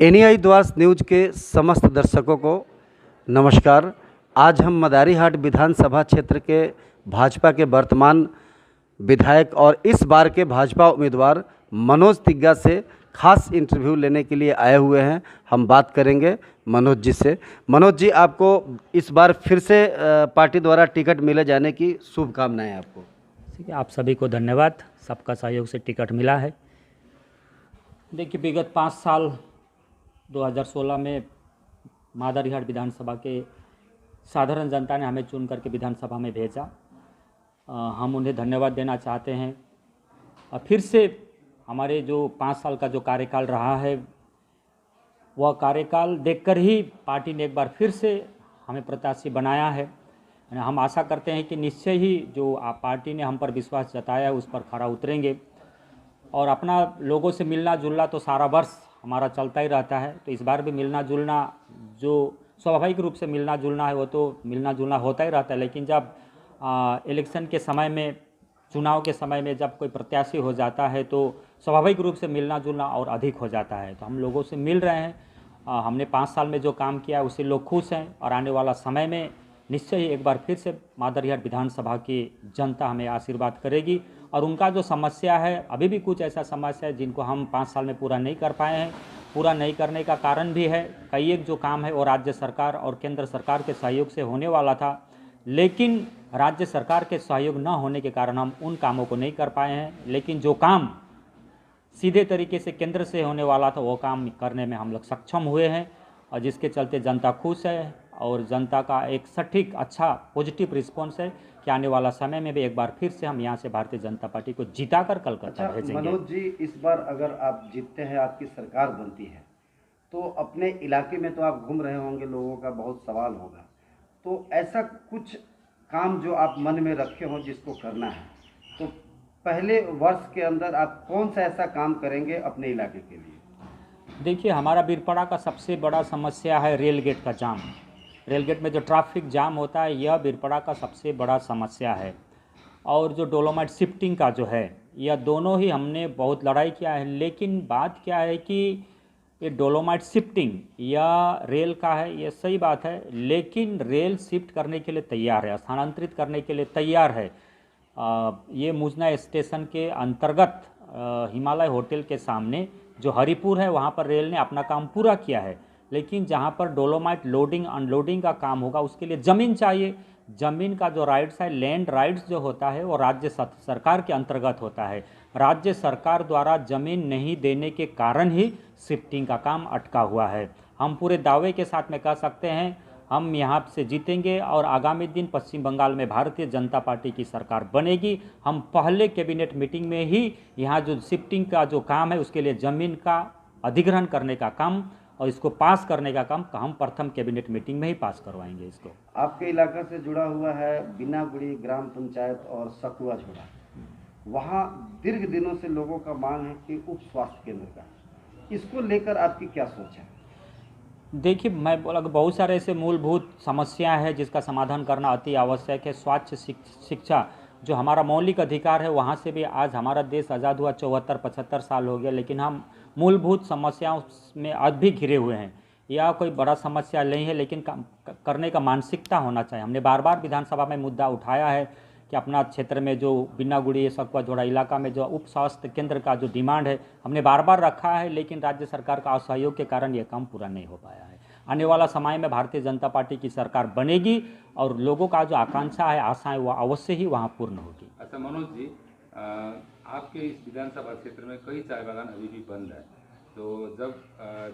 NI द्वास news के समस्त दर्शकों को नमस्कार। आज हम मदारीहाट विधानसभा क्षेत्र के भाजपा के वर्तमान विधायक और इस बार के भाजपा उम्मीदवार मनोज तिग्गा से खास इंटरव्यू लेने के लिए आए हुए हैं। हम बात करेंगे मनोज जी से। मनोज जी, आपको इस बार फिर से पार्टी द्वारा टिकट मिले जाने की शुभकामनाएं आपको। ठीक है, आप सभी को धन्यवाद। सबका सहयोग से टिकट मिला है। देखिए, विगत 5 साल 2016 में मदारीहाट विधानसभा के साधारण जनता ने हमें चुन करके विधानसभा में भेजा। हम उन्हें धन्यवाद देना चाहते हैं। फिर से हमारे जो 5 साल का जो कार्यकाल रहा है, वह कार्यकाल देखकर ही पार्टी ने एक बार फिर से हमें प्रत्याशी बनाया है। हम आशा करते हैं कि निश्चय ही जो पार्टी ने हम पर विश्वास जताया है उस पर खरा उतरेंगे और अपना लोगों से मिलना जुलना तो सारा वर्ष हमारा चलता ही रहता है। तो इस बार भी मिलना जुलना, जो स्वाभाविक रूप से मिलना जुलना है, वो तो मिलना जुलना होता ही रहता है। लेकिन जब इलेक्शन के समय में, चुनाव के समय में जब कोई प्रत्याशी हो जाता है तो स्वाभाविक रूप से मिलना जुलना और अधिक हो जाता है। तो हम लोगों से मिल रहे हैं। हमने 5 साल में जो काम किया उससे लोग खुश हैं और आने वाला समय में निश्चय ही एक बार फिर से मदारीहाट विधानसभा की जनता हमें आशीर्वाद करेगी। और उनका जो समस्या है, अभी भी कुछ ऐसा समस्या है जिनको हम 5 साल में पूरा नहीं कर पाए हैं। पूरा नहीं करने का कारण भी है, कई एक जो काम है वो राज्य सरकार और केंद्र सरकार के सहयोग से होने वाला था, लेकिन राज्य सरकार के सहयोग न होने के कारण हम उन कामों को नहीं कर पाए हैं। लेकिन जो काम सीधे तरीके से केंद्र से होने वाला था वो काम करने में हम लोग सक्षम हुए हैं और जिसके चलते जनता खुश है और जनता का एक सटीक अच्छा पॉजिटिव रिस्पॉन्स है कि आने वाला समय में भी एक बार फिर से हम यहाँ से भारतीय जनता पार्टी को जिताकर कलकत्ता भेजेंगे। मनोज जी, इस बार अगर आप जीतते हैं, आपकी सरकार बनती है, तो अपने इलाके में तो आप घूम रहे होंगे, लोगों का बहुत सवाल होगा, तो ऐसा कुछ काम जो आप मन में रखे हो जिसको करना है, तो पहले वर्ष के अंदर आप कौन सा ऐसा काम करेंगे अपने इलाके के लिए? देखिए, हमारा बीरपड़ा का सबसे बड़ा समस्या है रेल गेट का जाम। रेल गेट में जो ट्रैफिक जाम होता है, यह बीरपड़ा का सबसे बड़ा समस्या है। और जो डोलोमाइट शिफ्टिंग का जो है, यह दोनों ही हमने बहुत लड़ाई किया है। लेकिन बात क्या है कि ये डोलोमाइट शिफ्टिंग या रेल का है, ये सही बात है, लेकिन रेल शिफ्ट करने के लिए तैयार है, स्थानांतरित करने के लिए तैयार है। ये मुजना स्टेशन के अंतर्गत हिमालय होटल के सामने जो हरिपुर है, वहाँ पर रेल ने अपना काम पूरा किया है। लेकिन जहाँ पर डोलोमाइट लोडिंग अनलोडिंग का काम होगा उसके लिए ज़मीन चाहिए। ज़मीन का जो राइट्स है, लैंड राइट्स जो होता है, वो राज्य सरकार के अंतर्गत होता है। राज्य सरकार द्वारा ज़मीन नहीं देने के कारण ही शिफ्टिंग का काम अटका हुआ है। हम पूरे दावे के साथ में कह सकते हैं हम यहाँ से जीतेंगे और आगामी दिन पश्चिम बंगाल में भारतीय जनता पार्टी की सरकार बनेगी। हम पहले कैबिनेट मीटिंग में ही यहाँ जो शिफ्टिंग का जो काम है उसके लिए ज़मीन का अधिग्रहण करने का काम और इसको पास करने का काम हम प्रथम कैबिनेट मीटिंग में ही पास करवाएंगे। इसको आपके इलाका से जुड़ा हुआ है बिनागुड़ी ग्राम पंचायत और सकुआ झोड़ा, वहाँ दीर्घ दिनों से लोगों का मांग है कि उप स्वास्थ्य केंद्र का, इसको लेकर आपकी क्या सोच है? देखिए, मैं बोला कि बहुत सारे ऐसे मूलभूत समस्या है जिसका समाधान करना अति आवश्यक है। स्वास्थ्य शिक्षा जो हमारा मौलिक अधिकार है, वहाँ से भी आज हमारा देश आज़ाद हुआ 74-75 साल हो गया, लेकिन हम मूलभूत समस्याओं में आज भी घिरे हुए हैं। यह कोई बड़ा समस्या नहीं है, लेकिन करने का मानसिकता होना चाहिए। हमने बार बार विधानसभा में मुद्दा उठाया है कि अपना क्षेत्र में जो बिनागुड़ी सकुआ झोड़ा इलाका में जो उप स्वास्थ्य केंद्र का जो डिमांड है, हमने बार बार रखा है, लेकिन राज्य सरकार का असहयोग के कारण ये काम पूरा नहीं हो पाया है। आने वाला समय में भारतीय जनता पार्टी की सरकार बनेगी और लोगों का जो आकांक्षा है, आशाएं, वो अवश्य ही वहाँ पूर्ण होगी। अच्छा मनोज जी, आपके इस विधानसभा क्षेत्र में कई चाय बागान अभी भी बंद है, तो जब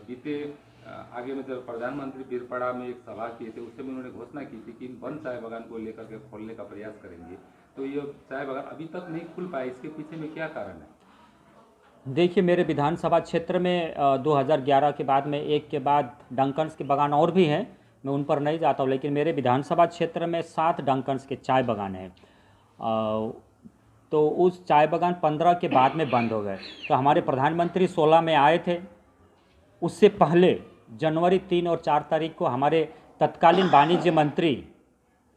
बीते आगे में जब प्रधानमंत्री बीरपड़ा में एक सभा किए थे, उससे में उन्होंने घोषणा की थी कि इन बंद चाय बागान को लेकर के खोलने का प्रयास करेंगे, तो ये चाय बागान अभी तक नहीं खुल पाए, इसके पीछे में क्या कारण है? देखिए, मेरे विधानसभा क्षेत्र में 2011 के बाद में एक के बाद डंकन्स के बागान और भी हैं, मैं उन पर नहीं जाता हूँ, लेकिन मेरे विधानसभा क्षेत्र में 7 डंकन्स के चाय बागान हैं। तो उस चाय बागान 15 के बाद में बंद हो गए। तो हमारे प्रधानमंत्री 16 में आए थे, उससे पहले जनवरी 3 और 4 तारीख को हमारे तत्कालीन वाणिज्य मंत्री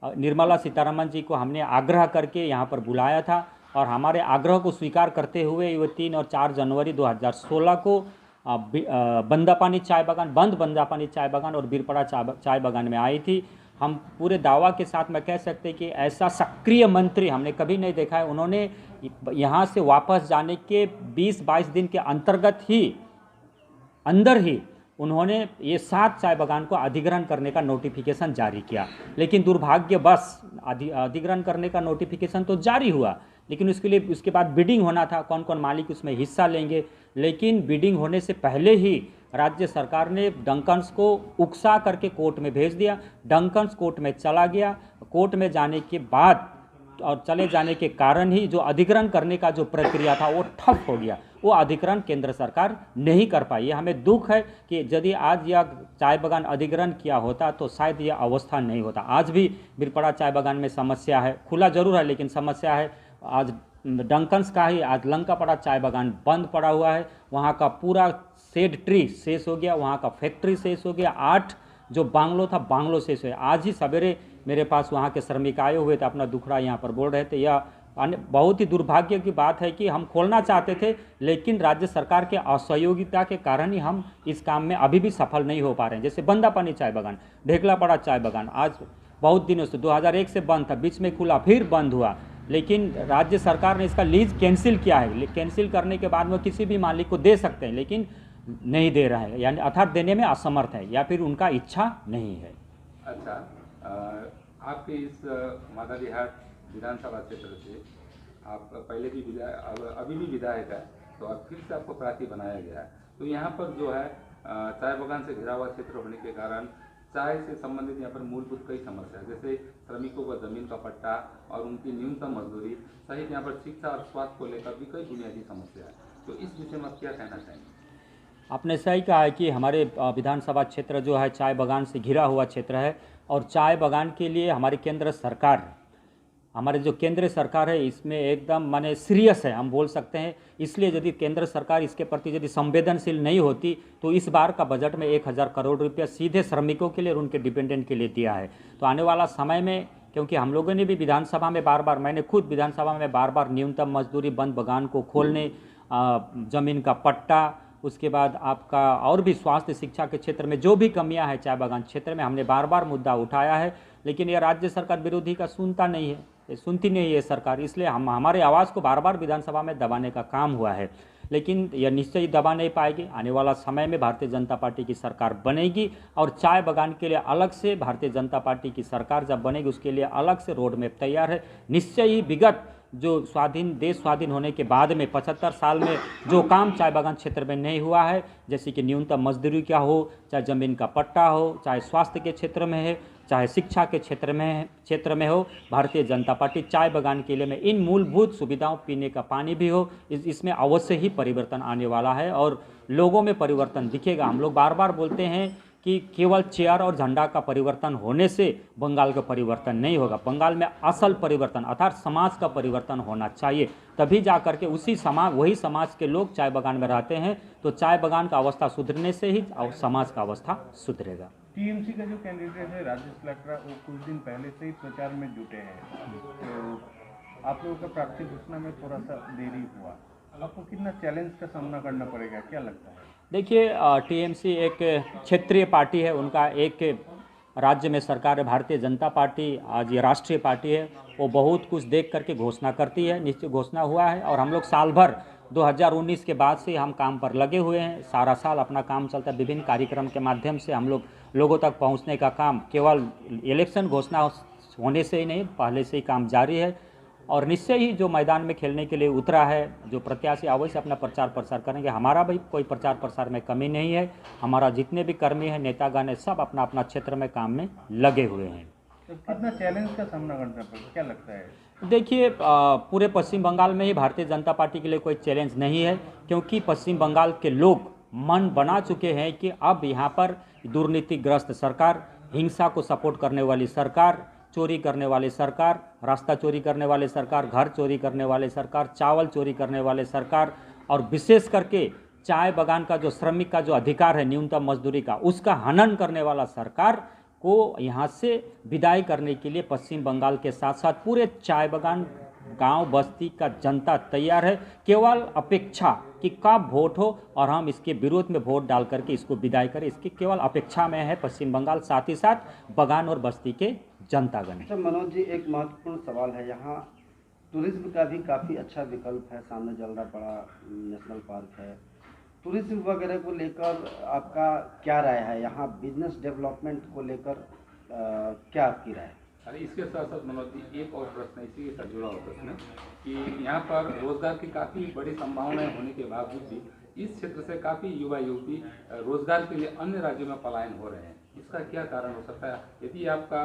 निर्मला सीतारमण जी को हमने आग्रह करके यहाँ पर बुलाया था और हमारे आग्रह को स्वीकार करते हुए वो 3 और 4 जनवरी 2016 को बंदापानी चाय बागान, बंद बंदापानी चाय बागान और बीरपड़ा चाय बागान में आई थी। हम पूरे दावा के साथ में कह सकते हैं कि ऐसा सक्रिय मंत्री हमने कभी नहीं देखा है। उन्होंने यहाँ से वापस जाने के 20-22 दिन के अंदर ही उन्होंने ये 7 चाय बागान को अधिग्रहण करने का नोटिफिकेशन जारी किया। लेकिन दुर्भाग्यवश अधिग्रहण करने का नोटिफिकेशन तो जारी हुआ, लेकिन उसके बाद बिडिंग होना था, कौन कौन मालिक उसमें हिस्सा लेंगे। लेकिन बिडिंग होने से पहले ही राज्य सरकार ने डंकन्स को उकसा करके कोर्ट में भेज दिया। डंकन्स कोर्ट में चला गया। कोर्ट में जाने के बाद और चले जाने के कारण ही जो अधिग्रहण करने का जो प्रक्रिया था वो ठप हो गया। वो अधिग्रहण केंद्र सरकार नहीं कर पाई। हमें दुख है कि यदि आज यह चाय बागान अधिग्रहण किया होता तो शायद यह अवस्था नहीं होता। आज भी बीरपड़ा चाय बागान में समस्या है, खुला जरूर है लेकिन समस्या है। आज डंकन्स का ही आज लंकापड़ा चाय बागान बंद पड़ा हुआ है। वहाँ का पूरा सेड ट्री शेष हो गया, वहाँ का फैक्ट्री शेष हो गया, 8 जो बांग्लो था बांग्लो शेष हुए। आज ही सवेरे मेरे पास वहाँ के श्रमिक आए हुए थे, अपना दुखड़ा यहाँ पर बोल रहे थे। यह बहुत ही दुर्भाग्य की बात है कि हम खोलना चाहते थे लेकिन राज्य सरकार के असहयोगिता के कारण ही हम इस काम में अभी भी सफल नहीं हो पा रहे हैं। जैसे बंदापानी चाय बागान, ढेकलापड़ा चाय बागान आज बहुत दिनों से 2001 से बंद था, बीच में खुला फिर बंद हुआ, लेकिन राज्य सरकार ने इसका लीज कैंसिल किया है। कैंसिल करने के बाद वो किसी भी मालिक को दे सकते हैं लेकिन नहीं दे रहा है, यानी अर्थात देने में असमर्थ है या फिर उनका इच्छा नहीं है। अच्छा, आपके इस मादारीहाट विधानसभा क्षेत्र से आप पहले भी अभी भी विधायक है, तो अब फिर से आपको प्रार्थी बनाया गया है। तो यहाँ पर जो है चाय बागान से घिरा हुआ क्षेत्र होने के कारण चाय से संबंधित यहाँ पर मूलभूत कई समस्या, जैसे श्रमिकों को जमीन का पट्टा और उनकी न्यूनतम मजदूरी सहित यहाँ पर शिक्षा और स्वास्थ्य को लेकर भी कई बुनियादी समस्या है। तो इस विषय में आप क्या कहना चाहेंगे? आपने सही कहा है कि हमारे विधानसभा क्षेत्र जो है चाय बागान से घिरा हुआ क्षेत्र है और चाय बागान के लिए हमारी केंद्र सरकार, हमारे जो केंद्र सरकार है इसमें एकदम माने सीरियस है, हम बोल सकते हैं। इसलिए यदि केंद्र सरकार इसके प्रति यदि संवेदनशील नहीं होती तो इस बार का बजट में 1000 करोड़ रुपया सीधे श्रमिकों के लिए और उनके डिपेंडेंट के लिए दिया है। तो आने वाला समय में, क्योंकि हम लोगों ने भी विधानसभा में बार बार, मैंने खुद विधानसभा में बार बार न्यूनतम मजदूरी, बंद बागान को खोलने, ज़मीन का पट्टा, उसके बाद आपका और भी स्वास्थ्य शिक्षा के क्षेत्र में जो भी कमियां हैं चाय बागान क्षेत्र में हमने बार बार मुद्दा उठाया है, लेकिन ये राज्य सरकार विरोधी का सुनता नहीं है, सुनती नहीं है सरकार। इसलिए हमारे आवाज़ को बार बार विधानसभा में दबाने का काम हुआ है, लेकिन यह निश्चय ही दबा नहीं पाएगी। आने वाला समय में भारतीय जनता पार्टी की सरकार बनेगी और चाय बागान के लिए अलग से भारतीय जनता पार्टी की सरकार जब बनेगी उसके लिए अलग से रोड मैप तैयार है। निश्चय ही विगत जो देश स्वाधीन होने के बाद में 75 साल में जो काम चाय बागान क्षेत्र में नहीं हुआ है, जैसे कि न्यूनतम मजदूरी क्या हो, चाहे ज़मीन का पट्टा हो, चाहे स्वास्थ्य के क्षेत्र में है, चाहे शिक्षा के क्षेत्र में हो, भारतीय जनता पार्टी चाय बागान के लिए में इन मूलभूत सुविधाओं, पीने का पानी भी हो, इसमें अवश्य ही परिवर्तन आने वाला है और लोगों में परिवर्तन दिखेगा। हम लोग बार बार बोलते हैं कि केवल चेयर और झंडा का परिवर्तन होने से बंगाल का परिवर्तन नहीं होगा। बंगाल में असल परिवर्तन अर्थात समाज का परिवर्तन होना चाहिए, तभी जा करके वही समाज के लोग चाय बागान में रहते हैं, तो चाय बागान का अवस्था सुधरने से ही समाज का अवस्था सुधरेगा। टीएमसी का जो कैंडिडेट है राजेश लाकड़ा, वो कुछ दिन पहले से ही प्रचार में जुटे हैं, तो आप लोगों का प्रार्थी घोषणा में थोड़ा सा देरी हुआ, आपको कितना चैलेंज का सामना करना पड़ेगा, क्या लगता है? देखिए, टीएमसी एक क्षेत्रीय पार्टी है, उनका एक राज्य में सरकार है। भारतीय जनता पार्टी आज ये राष्ट्रीय पार्टी है, वो बहुत कुछ देख करके घोषणा करती है, निश्चित घोषणा हुआ है और हम लोग साल भर 2019 के बाद से हम काम पर लगे हुए हैं। सारा साल अपना काम चलता है, विभिन्न कार्यक्रम के माध्यम से हम लोग लोगों तक पहुंचने का काम, केवल इलेक्शन घोषणा होने से ही नहीं, पहले से ही काम जारी है और निश्चय ही जो मैदान में खेलने के लिए उतरा है, जो प्रत्याशी अवश्य अपना प्रचार प्रसार करेंगे। हमारा भी कोई प्रचार प्रसार में कमी नहीं है, हमारा जितने भी कर्मी हैं, नेतागण हैं, सब अपना अपना क्षेत्र में काम में लगे हुए हैं। तो कितना चैलेंज का सामना करना पड़ेगा, क्या लगता है? देखिए, पूरे पश्चिम बंगाल में ही भारतीय जनता पार्टी के लिए कोई चैलेंज नहीं है, क्योंकि पश्चिम बंगाल के लोग मन बना चुके हैं कि अब यहाँ पर दुर्नीतिग्रस्त सरकार, हिंसा को सपोर्ट करने वाली सरकार, चोरी करने वाली सरकार, रास्ता चोरी करने वाले सरकार, घर चोरी करने वाले सरकार, चावल चोरी करने वाले सरकार और विशेष करके चाय बागान का जो श्रमिक का जो अधिकार है न्यूनतम मजदूरी का, उसका हनन करने वाला सरकार को यहाँ से विदाई करने के लिए पश्चिम बंगाल के साथ साथ पूरे चाय बागान गांव बस्ती का जनता तैयार है, केवल अपेक्षा कि कब वोट हो और हम इसके विरोध में वोट डाल करके इसको विदाई करें, इसकी केवल अपेक्षा में है पश्चिम बंगाल, साथ ही साथ बगान और बस्ती के जनतागण। अच्छा मनोज जी, एक महत्वपूर्ण सवाल है, यहाँ टूरिज्म का भी काफ़ी अच्छा विकल्प है, सामने जलदापाड़ा नेशनल पार्क है, टूरिज्म वगैरह को लेकर आपका क्या राय है? यहाँ बिजनेस डेवलपमेंट को लेकर क्या आपकी राय है? अरे इसके साथ साथ मनोज जी एक और प्रश्न इसी के साथ जुड़ा हुआ प्रश्न कि यहाँ पर रोजगार की काफ़ी बड़ी संभावनाएं होने के बावजूद भी इस क्षेत्र से काफ़ी युवा युवती रोजगार के लिए अन्य राज्यों में पलायन हो रहे हैं, इसका क्या कारण हो सकता है? यदि आपका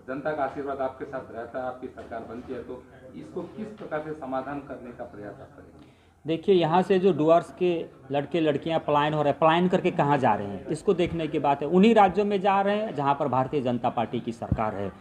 जनता का आशीर्वाद आपके साथ रहता है, आपकी सरकार बनती है, तो इसको किस प्रकार से समाधान करने का प्रयास आप करेंगे? देखिए, यहाँ से जो डुअर्स के लड़के लड़कियाँ पलायन हो रहे हैं, पलायन करके कहाँ जा रहे हैं इसको देखने की बात है। उन्हीं राज्यों में जा रहे हैं जहाँ पर भारतीय जनता पार्टी की सरकार है।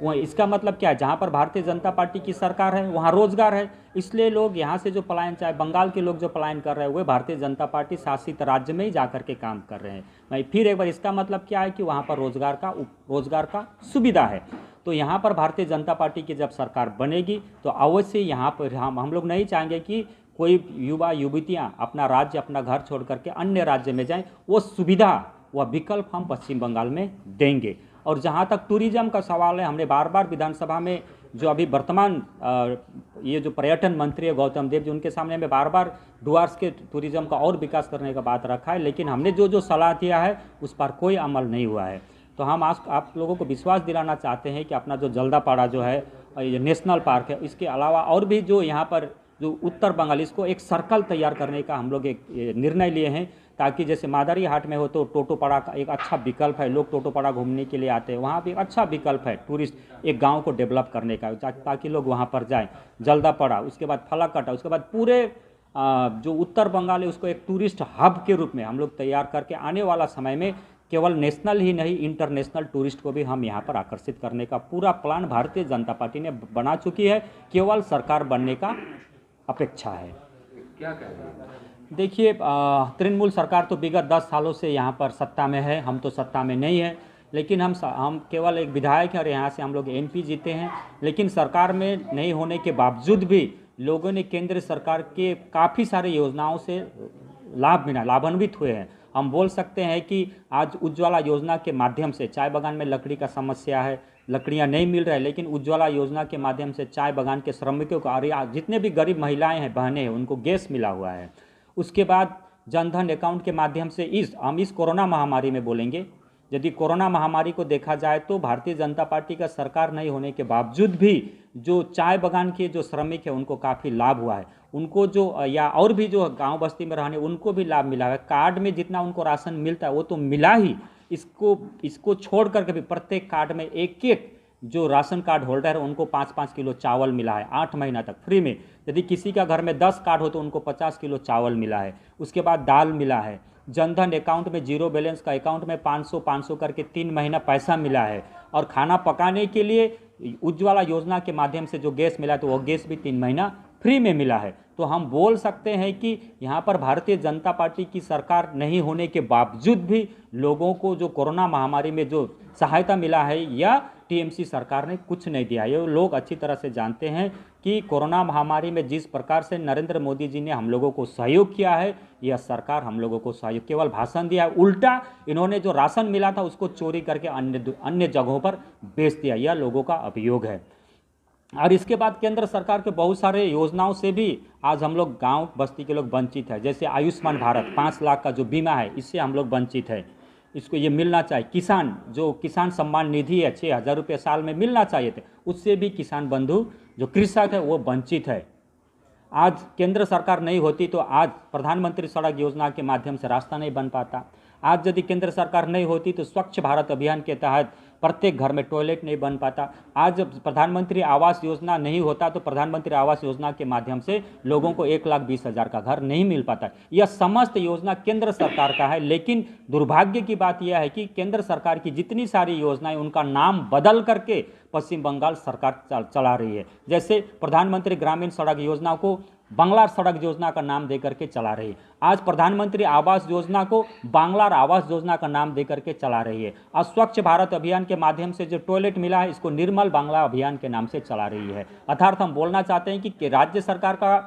वह इसका मतलब क्या है, जहाँ पर भारतीय जनता पार्टी की सरकार है वहाँ रोजगार है, इसलिए लोग यहाँ से जो पलायन, चाहे बंगाल के लोग जो पलायन कर रहे हैं, वे भारतीय जनता पार्टी शासित राज्य में ही जा कर के काम कर रहे हैं। मैं फिर एक बार, इसका मतलब क्या है कि वहाँ पर रोजगार का सुविधा है। तो यहाँ पर भारतीय जनता पार्टी की जब सरकार बनेगी तो अवश्य यहाँ पर हम लोग नहीं चाहेंगे कि कोई युवा युवतियाँ अपना राज्य, अपना घर छोड़ करके अन्य राज्य में जाएं। वो सुविधा, वह विकल्प हम पश्चिम बंगाल में देंगे। और जहाँ तक टूरिज्म का सवाल है, हमने बार बार विधानसभा में जो अभी वर्तमान ये जो पर्यटन मंत्री है गौतम देव जी, उनके सामने हमें बार बार डुअर्स के टूरिज्म का और विकास करने का बात रखा है, लेकिन हमने जो जो सलाह दिया है उस पर कोई अमल नहीं हुआ है। तो हम आज आप लोगों को विश्वास दिलाना चाहते हैं कि अपना जो जलदापाड़ा जो है ये नेशनल पार्क है, इसके अलावा और भी जो यहाँ पर जो उत्तर बंगाल, इसको एक सर्कल तैयार करने का हम लोग एक निर्णय लिए हैं, ताकि जैसे मादारी हाट में हो तो टोटोपाड़ा का एक अच्छा विकल्प है, लोग टोटोपाड़ा घूमने के लिए आते हैं, वहाँ भी एक अच्छा विकल्प है टूरिस्ट एक गांव को डेवलप करने का, ताकि लोग वहाँ पर जाएं। जलदापाड़ा, उसके बाद फलाकटा, उसके बाद पूरे जो उत्तर बंगाल है उसको एक टूरिस्ट हब के रूप में हम लोग तैयार करके आने वाला समय में केवल नेशनल ही नहीं, इंटरनेशनल टूरिस्ट को भी हम यहाँ पर आकर्षित करने का पूरा प्लान भारतीय जनता पार्टी ने बना चुकी है। केवल सरकार बनने का अपेक्षा है। क्या कह रहे हैं? देखिए, तृणमूल सरकार तो विगत 10 सालों से यहाँ पर सत्ता में है, हम तो सत्ता में नहीं है, लेकिन हम केवल एक विधायक हैं और यहाँ से हम लोग MP जीते हैं। लेकिन सरकार में नहीं होने के बावजूद भी लोगों ने केंद्र सरकार के काफ़ी सारे योजनाओं से लाभान्वित हुए हैं। हम बोल सकते हैं कि आज उज्ज्वला योजना के माध्यम से, चाय बागान में लकड़ी का समस्या है, लकड़ियां नहीं मिल रहा है, लेकिन उज्ज्वला योजना के माध्यम से चाय बागान के श्रमिकों को और जितने भी गरीब महिलाएं हैं, बहनें हैं, उनको गैस मिला हुआ है। उसके बाद जनधन अकाउंट के माध्यम से हम इस कोरोना महामारी में बोलेंगे, यदि कोरोना महामारी को देखा जाए तो भारतीय जनता पार्टी का सरकार नहीं होने के बावजूद भी जो चाय बागान के जो श्रमिक हैं उनको काफ़ी लाभ हुआ है। उनको जो या और भी जो गांव बस्ती में रहने उनको भी लाभ मिला है। कार्ड में जितना उनको राशन मिलता है वो तो मिला ही, इसको छोड़ करके भी प्रत्येक कार्ड में एक एक जो राशन कार्ड होल्डर है उनको 5-5 किलो चावल मिला है 8 महीना तक फ्री में। यदि किसी का घर में 10 कार्ड हो तो उनको 50 किलो चावल मिला है। उसके बाद दाल मिला है। जनधन अकाउंट में जीरो बैलेंस का अकाउंट में 500 करके 3 महीना पैसा मिला है। और खाना पकाने के लिए उज्ज्वला योजना के माध्यम से जो गैस मिला है तो वो गैस भी 3 महीना फ्री में मिला है। तो हम बोल सकते हैं कि यहाँ पर भारतीय जनता पार्टी की सरकार नहीं होने के बावजूद भी लोगों को जो कोरोना महामारी में जो सहायता मिला है या TMC सरकार ने कुछ नहीं दिया। ये लोग अच्छी तरह से जानते हैं कि कोरोना महामारी में जिस प्रकार से नरेंद्र मोदी जी ने हम लोगों को सहयोग किया है, यह सरकार हम लोगों को सहयोग केवल भाषण दिया है, उल्टा इन्होंने जो राशन मिला था उसको चोरी करके अन्य जगहों पर बेच दिया, यह लोगों का अभियोग है। और इसके बाद केंद्र सरकार के बहुत सारे योजनाओं से भी आज हम लोग गांव बस्ती के लोग वंचित है। जैसे आयुष्मान भारत 5 लाख का जो बीमा है, इससे हम लोग वंचित है, इसको ये मिलना चाहिए। किसान सम्मान निधि है 6,000 रुपये साल में मिलना चाहिए थे, उससे भी किसान बंधु जो कृषक है वो वंचित है। आज केंद्र सरकार नहीं होती तो आज प्रधानमंत्री सड़क योजना के माध्यम से रास्ता नहीं बन पाता। आज यदि केंद्र सरकार नहीं होती तो स्वच्छ भारत अभियान के तहत प्रत्येक घर में टॉयलेट नहीं बन पाता। आज प्रधानमंत्री आवास योजना नहीं होता तो प्रधानमंत्री आवास योजना के माध्यम से लोगों को 1,20,000 का घर नहीं मिल पाता। यह समस्त योजना केंद्र सरकार का है, लेकिन दुर्भाग्य की बात यह है कि केंद्र सरकार की जितनी सारी योजनाएं उनका नाम बदल करके पश्चिम बंगाल सरकार चला रही है। जैसे प्रधानमंत्री ग्रामीण सड़क योजना को बांग्लार सड़क योजना का नाम दे करके चला रही है। आज प्रधानमंत्री आवास योजना को बांग्लार आवास योजना का नाम दे करके चला रही है। आज स्वच्छ भारत अभियान के माध्यम से जो टॉयलेट मिला है, इसको निर्मल बांग्ला अभियान के नाम से चला रही है। अर्थात हम बोलना चाहते हैं कि राज्य सरकार का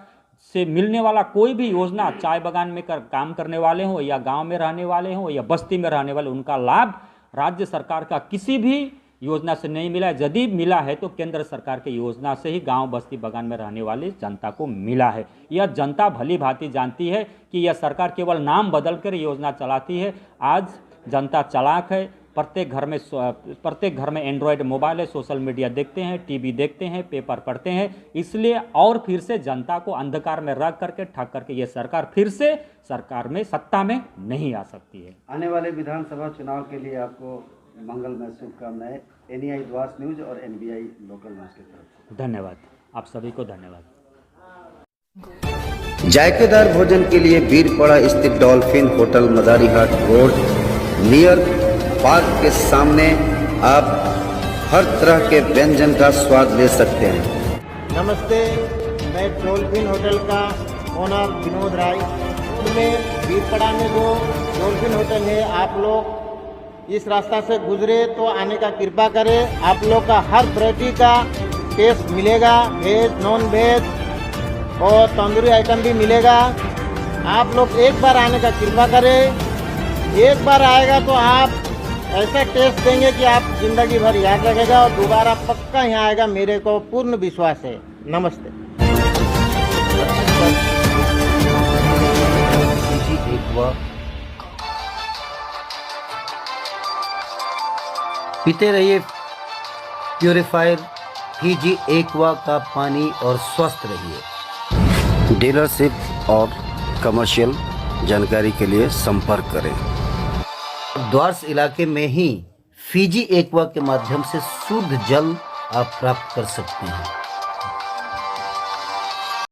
से मिलने वाला कोई भी योजना, चाय बागान में काम करने वाले हों या गांव में रहने वाले हों या बस्ती में रहने वाले, उनका लाभ राज्य सरकार का किसी भी योजना से नहीं मिला है। यदि मिला है तो केंद्र सरकार की योजना से ही गांव बस्ती बागान में रहने वाली जनता को मिला है। यह जनता भली भांति जानती है कि यह सरकार केवल नाम बदलकर योजना चलाती है। आज जनता चालाक है। प्रत्येक घर में एंड्रॉयड मोबाइल है, सोशल मीडिया देखते हैं, टीवी देखते हैं, पेपर पढ़ते हैं। इसलिए और फिर से जनता को अंधकार में रख करके ठग करके ये सरकार फिर से सरकार में सत्ता में नहीं आ सकती है। आने वाले विधानसभा चुनाव के लिए आपको मंगलमय शुभकामनाएं NEI द्वास न्यूज और NBI लोकल न्यूज की तरफ से। धन्यवाद, आप सभी को धन्यवाद। जायकेदार भोजन के लिए बीरपड़ा स्थित dolphin hotel Madarihat road near park के सामने आप हर तरह के व्यंजन का स्वाद ले सकते हैं। नमस्ते, मैं डॉल्फिन होटल का ओनर विनोद राय। में बीरपड़ा में जो डॉल्फिन होटल है, आप लोग इस रास्ता से गुजरे तो आने का कृपा करें। आप लोग का हर वैरायटी का टेस्ट मिलेगा, वेज नॉन वेज और तंदूरी आइटम भी मिलेगा। आप लोग एक बार आने का कृपा करें। एक बार आएगा तो आप ऐसा टेस्ट देंगे कि आप जिंदगी भर याद रखेगा और दोबारा पक्का यहाँ आएगा, मेरे को पूर्ण विश्वास है। नमस्ते। पीते रहिए प्यूरिफायर फीजी एक्वा का पानी और स्वस्थ रहिए। डीलरशिप और कमर्शियल जानकारी के लिए संपर्क करें। द्वारस इलाके में ही फीजी एक्वा के माध्यम से शुद्ध जल आप प्राप्त कर सकते हैं।